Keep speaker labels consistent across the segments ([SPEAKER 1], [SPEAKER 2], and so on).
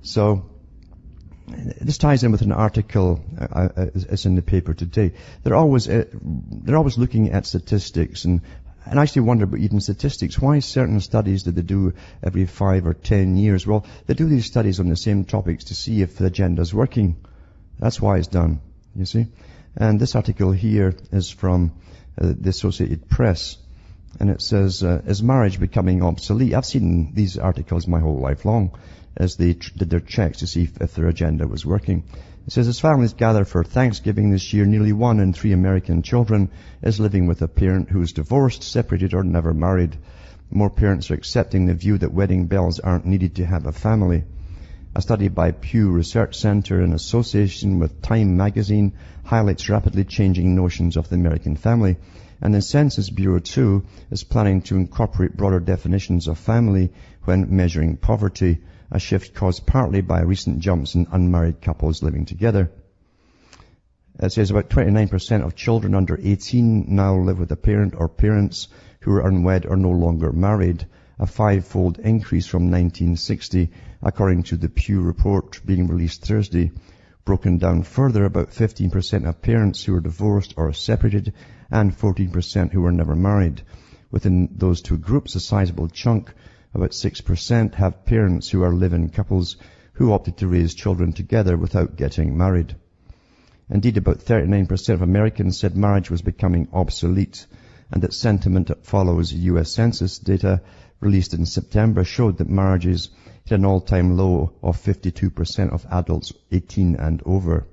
[SPEAKER 1] So this ties in with an article it's in the paper today. They're always looking at statistics and actually wonder about even statistics. Why certain studies that they do every 5 or 10 years? Well, they do these studies on the same topics to see if the agenda is working. That's why it's done, you see. And this article here is from the Associated Press. And it says, is marriage becoming obsolete? I've seen these articles my whole life long as they did their checks to see if their agenda was working. It says, as families gather for Thanksgiving this year, nearly 1 in 3 American children is living with a parent who is divorced, separated, or never married. More parents are accepting the view that wedding bells aren't needed to have a family. A study by Pew Research Center in association with Time magazine highlights rapidly changing notions of the American family. And the Census Bureau, too, is planning to incorporate broader definitions of family when measuring poverty, a shift caused partly by recent jumps in unmarried couples living together. It says about 29% of children under 18 now live with a parent or parents who are unwed or no longer married, a 5-fold increase from 1960, according to the Pew report being released Thursday. Broken down further, about 15% of parents who are divorced or separated and 14% who were never married. Within those two groups, a sizable chunk, about 6%, have parents who are live-in couples who opted to raise children together without getting married. Indeed, about 39% of Americans said marriage was becoming obsolete, and that sentiment that follows U.S. Census data released in September showed that marriages hit an all-time low of 52% of adults 18 and over.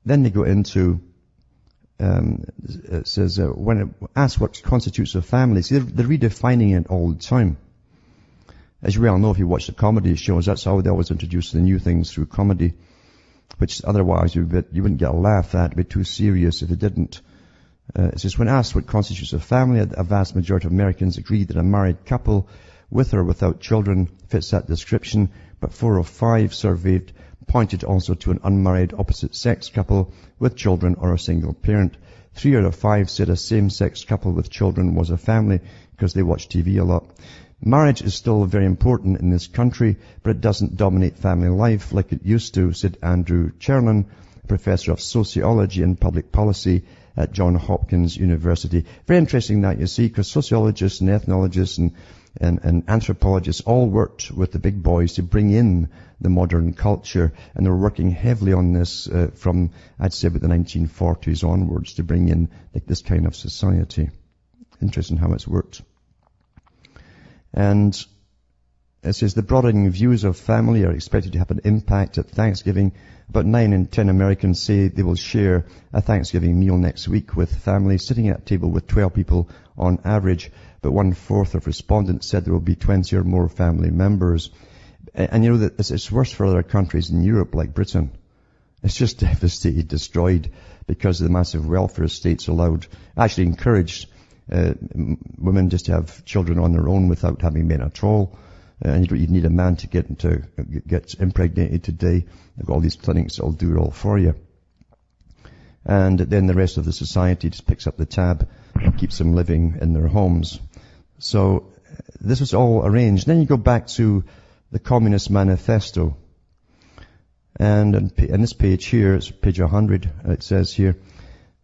[SPEAKER 1] Then they go into it says, when asked what constitutes a family, see, they're redefining it all the time. As you well know, if you watch the comedy shows, that's how they always introduce the new things through comedy, which otherwise you wouldn't get a laugh at. It'd be too serious if they didn't. It says, when asked what constitutes a family, a vast majority of Americans agree that a married couple with or without children fits that description, but 4 of 5 surveyed pointed also to an unmarried opposite-sex couple with children or a single parent. 3 out of 5 said a same-sex couple with children was a family because they watch TV a lot. Marriage is still very important in this country, but it doesn't dominate family life like it used to, said Andrew Chernin, professor of sociology and public policy at Johns Hopkins University. Very interesting that, you see, because sociologists and ethnologists and anthropologists all worked with the big boys to bring in the modern culture, and they were working heavily on this from, I'd say, about the 1940s onwards to bring in this kind of society. Interesting how it's worked. And it says the broadening views of family are expected to have an impact at Thanksgiving. About 9 in 10 Americans say they will share a Thanksgiving meal next week with family, sitting at a table with 12 people on average. But 1/4 of respondents said there will be 20 or more family members. And you know that it's worse for other countries in Europe, like Britain. It's just devastated, destroyed, because of the massive welfare states actually encouraged women just to have children on their own without having men at all. And you don't even need a man to get impregnated today. They've got all these clinics that'll do it all for you. And then the rest of the society just picks up the tab and keeps them living in their homes. So this was all arranged. Then you go back to the Communist Manifesto. And on this page here, it's page 100, it says here,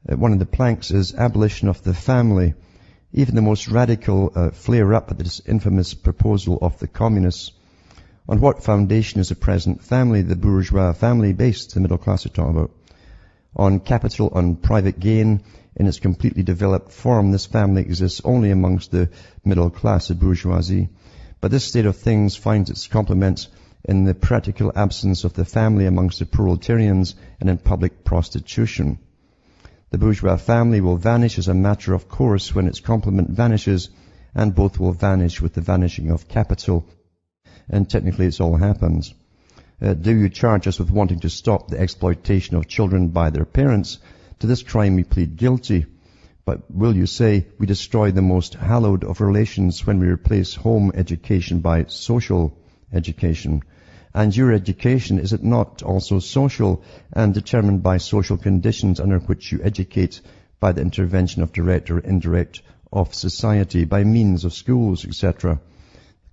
[SPEAKER 1] one of the planks is abolition of the family. Even the most radical flare up at this infamous proposal of the communists. On what foundation is the present family, the bourgeois family, based, the middle class are talking about? On capital, on private gain. In its completely developed form, this family exists only amongst the middle class, the bourgeoisie. But this state of things finds its complement in the practical absence of the family amongst the proletarians and in public prostitution. The bourgeois family will vanish as a matter of course when its complement vanishes, and both will vanish with the vanishing of capital. And technically it's all happens. Do you charge us with wanting to stop the exploitation of children by their parents? To this crime we plead guilty. But will you say we destroy the most hallowed of relations when we replace home education by social education? And your education, is it not also social and determined by social conditions under which you educate by the intervention of direct or indirect of society, by means of schools, etc.?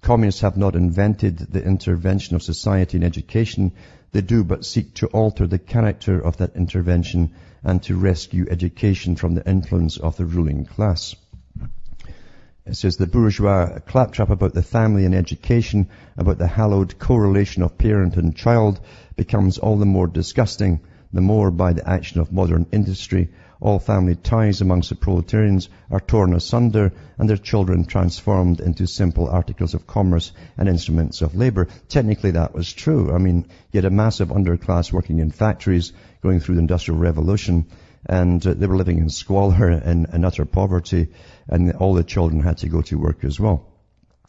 [SPEAKER 1] Communists have not invented the intervention of society in education. They do but seek to alter the character of that intervention and to rescue education from the influence of the ruling class. It says the bourgeois claptrap about the family and education, about the hallowed correlation of parent and child, becomes all the more disgusting, the more by the action of modern industry. All family ties amongst the proletarians are torn asunder and their children transformed into simple articles of commerce and instruments of labor. Technically that was true. I mean, you had a massive underclass working in factories going through the Industrial Revolution, and they were living in squalor and utter poverty, and all the children had to go to work as well.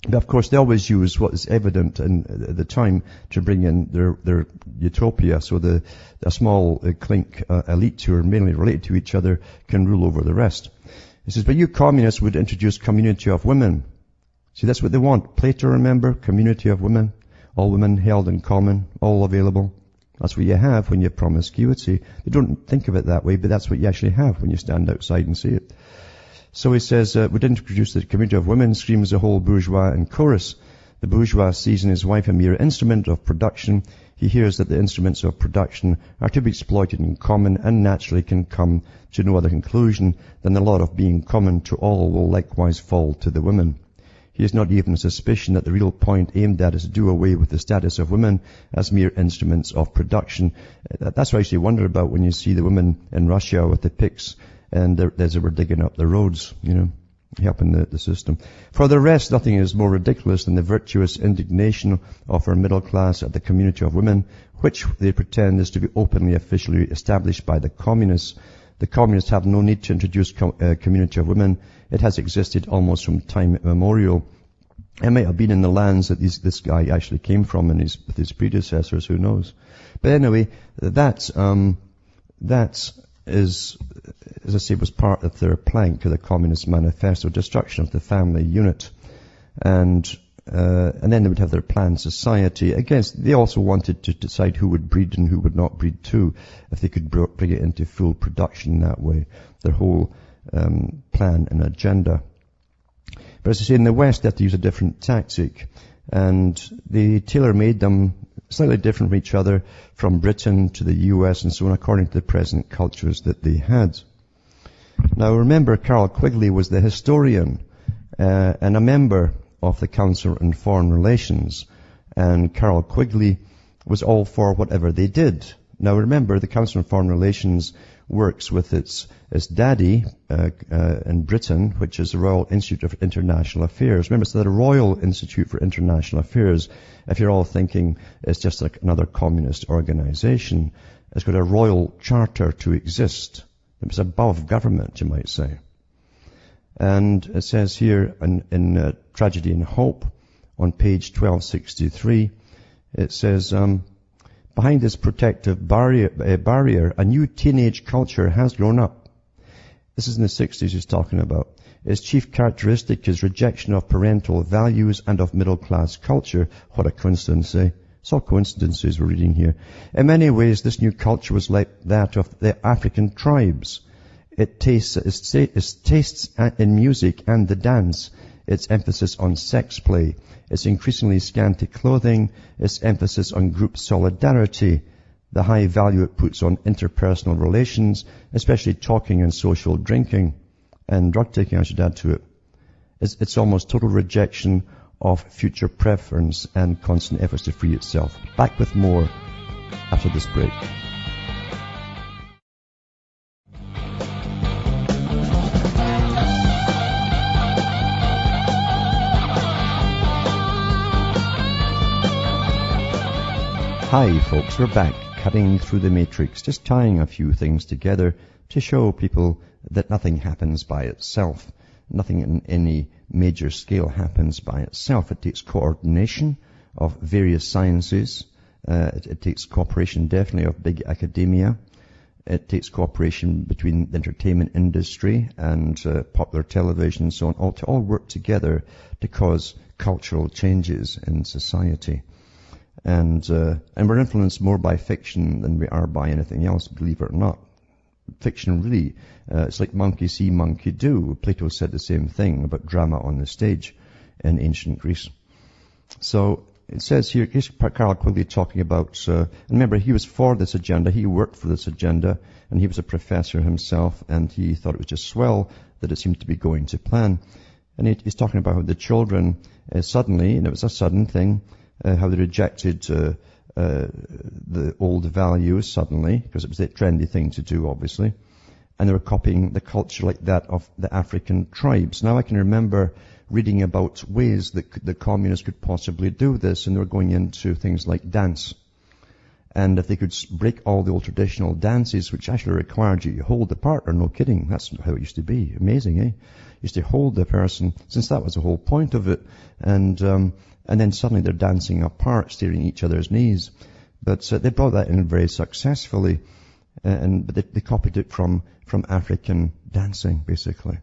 [SPEAKER 1] But of course, they always use what is evident at the time to bring in their utopia, so a small clink elite who are mainly related to each other can rule over the rest. He says, but you communists would introduce community of women. See, that's what they want. Plato, remember? Community of women. All women held in common, all available. That's what you have when you have promiscuity. They don't think of it that way, but that's what you actually have when you stand outside and see it. So he says, would introduce the community of women, screams the whole bourgeois in chorus. The bourgeois sees in his wife a mere instrument of production. He hears that the instruments of production are to be exploited in common and naturally can come to no other conclusion than the lot of being common to all will likewise fall to the women. He has not even a suspicion that the real point aimed at is to do away with the status of women as mere instruments of production. That's what I actually wonder about when you see the women in Russia with the picks and as they were digging up the roads, helping the system. For the rest, nothing is more ridiculous than the virtuous indignation of our middle class at the community of women, which they pretend is to be openly, officially established by the communists. The communists have no need to introduce community of women. It has existed almost from time immemorial. It might have been in the lands that this guy actually came from and with his predecessors, who knows. But anyway, that is, as I say, was part of their plank of the Communist Manifesto, destruction of the family unit. And then they would have their planned society. Again, they also wanted to decide who would breed and who would not breed too, if they could bring it into full production that way. Their whole plan and agenda. But as I say, in the West, they have to use a different tactic. And they tailor-made them slightly different from each other, from Britain to the US and so on, according to the present cultures that they had. Now remember, Carroll Quigley was the historian and a member of the Council on Foreign Relations. And Carroll Quigley was all for whatever they did. Now remember, the Council on Foreign Relations works with its daddy in Britain, which is the Royal Institute of International Affairs. Remember, it's the Royal Institute for International Affairs. If you're all thinking it's just like another communist organization, it's got a royal charter to exist. It's above government, you might say. And it says here in Tragedy and Hope on page 1263, it says, behind this protective barrier, a new teenage culture has grown up. This is in the 60s he's talking about. Its chief characteristic is rejection of parental values and of middle-class culture. What a coincidence, eh? It's all coincidences we're reading here. In many ways, this new culture was like that of the African tribes. Its tastes in music and the dance, its emphasis on sex play, its increasingly scanty clothing, its emphasis on group solidarity, the high value it puts on interpersonal relations, especially talking and social drinking, and drug taking, I should add to it. It's almost total rejection of future preference and constant efforts to free itself. Back with more after this break. Hi folks, we're back, cutting through the matrix, just tying a few things together to show people that nothing happens by itself. Nothing in any major scale happens by itself. It takes coordination of various sciences. It takes cooperation definitely of big academia. It takes cooperation between the entertainment industry and popular television and so on, all to all work together to cause cultural changes in society. And we're influenced more by fiction than we are by anything else, believe it or not. Fiction really, it's like monkey see, monkey do. Plato said the same thing about drama on the stage in ancient Greece. So it says here, here's Carroll Quigley talking about, remember he was for this agenda, he worked for this agenda, and he was a professor himself, and he thought it was just swell that it seemed to be going to plan. And he's talking about how the children suddenly, and it was a sudden thing, how they rejected the old values suddenly, because it was the trendy thing to do, obviously. And they were copying the culture like that of the African tribes. Now I can remember reading about ways that the communists could possibly do this, and they were going into things like dance. And if they could break all the old traditional dances, which actually required you to hold the partner, no kidding, that's how it used to be. Amazing, eh? You used to hold the person, since that was the whole point of it. And then suddenly they're dancing apart, staring at each other's knees. But they brought that in very successfully. But they copied it from African dancing, basically.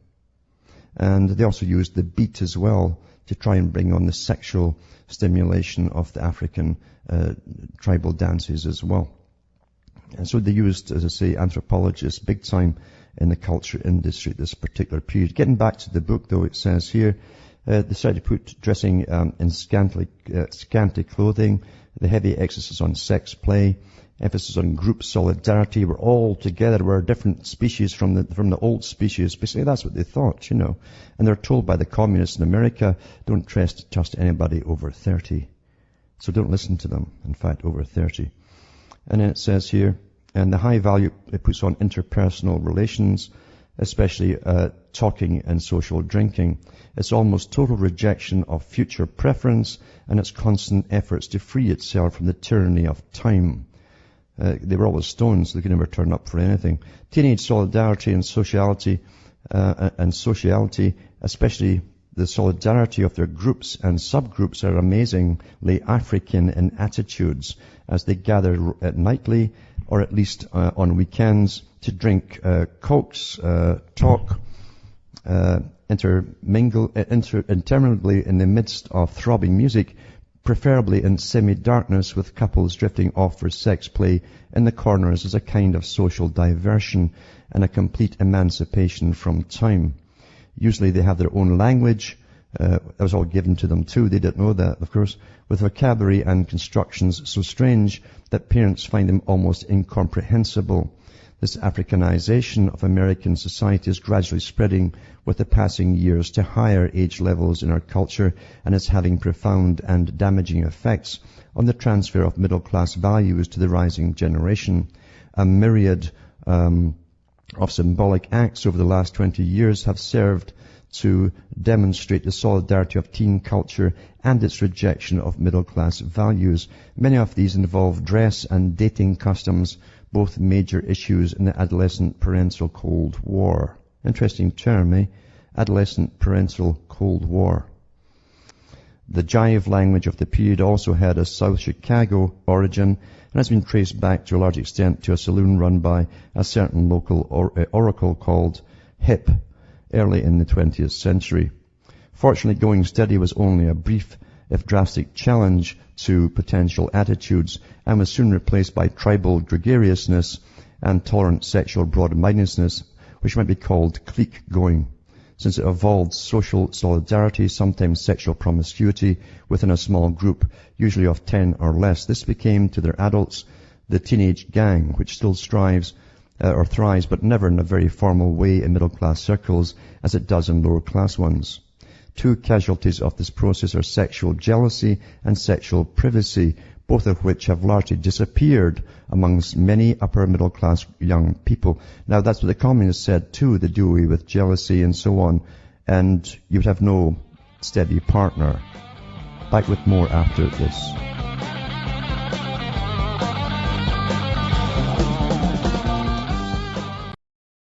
[SPEAKER 1] And they also used the beat as well to try and bring on the sexual stimulation of the African tribal dances as well. And so they used, as I say, anthropologists big time in the culture industry at this particular period. Getting back to the book, though, it says here, they decided to put dressing in scanty clothing, the heavy emphasis on sex play, emphasis on group solidarity. We're all together. We're a different species from the old species. Basically, that's what they thought, you know. And they're told by the communists in America, don't trust anybody over 30. So don't listen to them, in fact, over 30. And then it says here, and the high value it puts on interpersonal relations, especially talking and social drinking. It's almost total rejection of future preference and its constant efforts to free itself from the tyranny of time. They were always stones. They could never turn up for anything. Teenage solidarity and sociality, especially the solidarity of their groups and subgroups, are amazingly African in attitudes as they gather at nightly or at least on weekends to drink cokes, talk, intermingle interminably in the midst of throbbing music, preferably in semi-darkness, with couples drifting off for sex play in the corners as a kind of social diversion and a complete emancipation from time. Usually they have their own language. That was all given to them too. They didn't know that, of course, with vocabulary and constructions so strange that parents find them almost incomprehensible. This Africanization of American society is gradually spreading with the passing years to higher age levels in our culture, and is having profound and damaging effects on the transfer of middle-class values to the rising generation. A myriad of symbolic acts over the last 20 years have served to demonstrate the solidarity of teen culture and its rejection of middle-class values. Many of these involve dress and dating customs, both major issues in the adolescent parental Cold War. Interesting term, eh? Adolescent parental Cold War. The jive language of the period also had a South Chicago origin and has been traced back to a large extent to a saloon run by a certain local oracle called Hip early in the 20th century. Fortunately, going steady was only a brief, if drastic, challenge to potential attitudes, and was soon replaced by tribal gregariousness and tolerant sexual broad-mindedness, which might be called clique-going, since it involved social solidarity, sometimes sexual promiscuity within a small group, usually of 10 or less. This became, to their adults, the teenage gang, which still strives or thrives, but never in a very formal way in middle-class circles as it does in lower-class ones. Two casualties of this process are sexual jealousy and sexual privacy, both of which have largely disappeared amongst many upper-middle-class young people. Now, that's what the communists said too. They do away with jealousy and so on, and you would have no steady partner. Back with more after this.